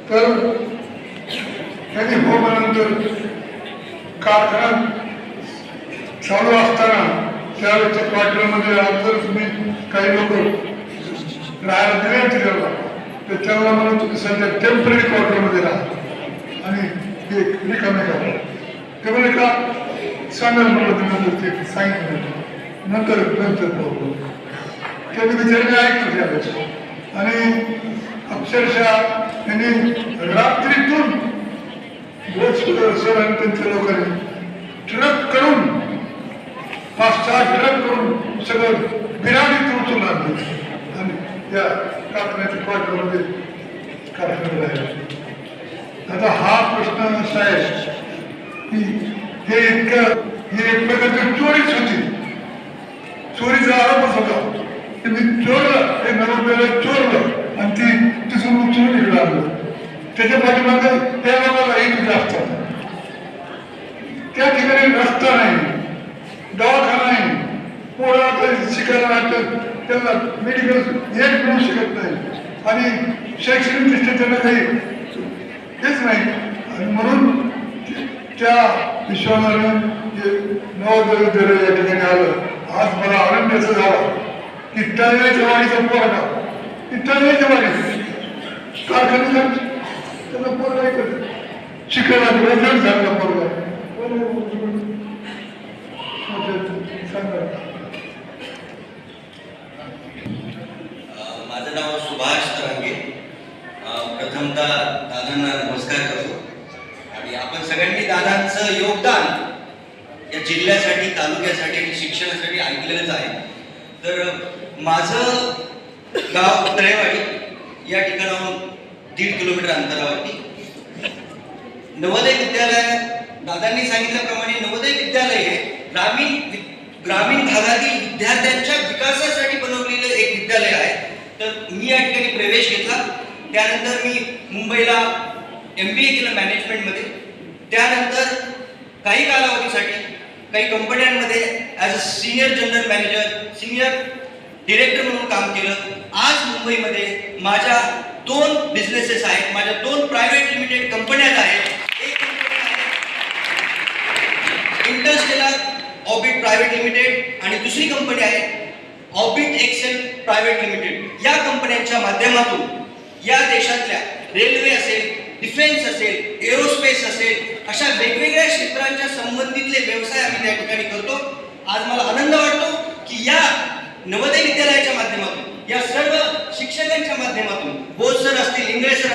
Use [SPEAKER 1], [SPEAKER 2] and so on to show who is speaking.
[SPEAKER 1] तर त्यांनी हो म्हणल्यानंतर कारखाना चालू असताना त्यावेळेच्या क्वार्टरमध्ये जर तुम्ही काही लोक राहायला दिले तिला तर त्याला म्हणून तुम्ही सध्या टेम्पररी क्वार्टरमध्ये राहा आणि ते रिकामे करा. ते म्हणजे का सांगायला म्हणलं नंतर ते सांगितलं नंतर पाहू ते विचारणे ऐकलं त्यावेळेस आणि अक्षरशः त्यांनी रात्रीतून सर आणि त्यांच्या लोकांनी ट्रक करून 5-6 ट्रक करून सगळं बिराणी उचलून आणलं आणि त्या कारखान्याच्या क्वार्टरमध्ये कारखान्याला राहिला. आता हा प्रश्न असा आहे की हे एक प्रकारची चोरीच होती. चोरीचा आरोपच होता की मी चोरलं हे नवरदेवाला चोरलं आणि ती तिथून उचलून इकडं आणलं. त्याच्या पाठीमागे त्या लोकांना एक जास्त त्या ठिकाणी रस्ता नाही, दवाखाना नाही, पोराला शिकायला लागतं त्यांना मेडिकल एक मिळू शकत नाही आणि शैक्षणिक दृष्ट्या त्यांना काही हेच नाही. आणि म्हणून त्या विश्वासाने नवोदय विद्यालय या ठिकाणी आलं. आज मला आनंदाचं झाला की तळेच्या वाडीचा पोरगा तळेच्या वाडी कारखान्याचा त्याला पोरगा शिकायला ग्रॅज्युएट झाला पोरगा.
[SPEAKER 2] माझं नाव सुभाष तरंगे. प्रथमतः दादांना नमस्कार करतो आणि आपण सगळ्यांनी दादांचं योगदान या जिल्ह्यासाठी, तालुक्यासाठी आणि शिक्षणासाठी ऐकलेलंच आहे. तर माझं गाव तळेवाडी या ठिकाणाहून 1.5 किलोमीटर अंतरावरती नवोदय विद्यालय. दादांनी सांगितल्याप्रमाणे नवोदय विद्यालय हे ग्रामीण भागातील विद्यार्थ्यांच्या विकासासाठी बनवलेलं एक विद्यालय आहे. तर मी या ठिकाणी प्रवेश घेतला. त्यानंतर मी मुंबईला MBA केलं मॅनेजमेंटमध्ये. त्यानंतर काही कालावधीसाठी काही कंपन्यांमध्ये as a senior general manager, senior director म्हणून काम केलं. आज मुंबईमध्ये माझ्या 2 बिझनेसेस आहेत, माझ्या 2 प्रायव्हेट लिमिटेड कंपन्या आहेत. एक कंपनी आहे इंटरस्टेलर ऑर्बिट प्रायव्हेट लिमिटेड आणि दुसरी कंपनी आहे ऑर्बिट एक्सेल प्रायव्हेट लिमिटेड. या कंपन्यांच्या माध्यमातून या देशातल्या रेल्वे असेल, डिफेन्स असेल, एरोस्पेस असेल, अशा वेगवेगळ्या क्षेत्रांच्या संबंधितले व्यवसाय आम्ही त्या ठिकाणी करतो. आज मला आनंद वाटतो की या नवोदय विद्यालयाच्या माध्यमातून, या सर्व शिक्षकांच्या माध्यमातून, बोस सर असतील, इंगळे सर